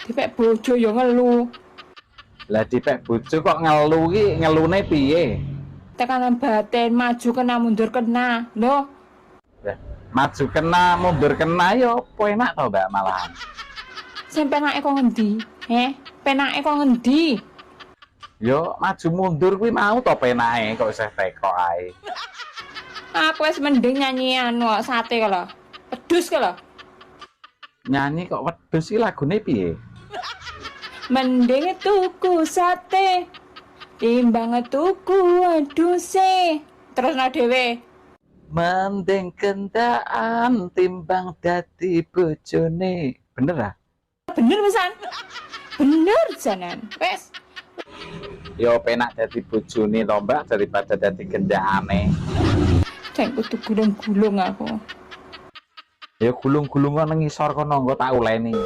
dipek bojo yo ngelu. Lah dipek bojo kok ngelu ki ngelune piye? Tekanan batin maju kena mundur kena. Loh, Lah, maju kena mundur kena yo apa enak to Mbak malahan. sing penake kok ngendi? Penake kok ngendi? Yo maju mundur kuwi mau to penake kok isih teko ae. Aku wis mending nyanyi anu sate kalau. Pedus kalau. Nyanyi kok wedhus iki lagune piye? Mending tuku sate timbang tuku wedhuse. Terus no dhewe. Mending kendaan timbang dadi bojone. Bener ah? Bener pisan. Bener janan. Wes. Yo penak dadi bojone to Mbak daripada dadi gendakane. Jan kudu gulung-gulung aku. Ya gulung-gulung nang ngisor kono engko tak uleni.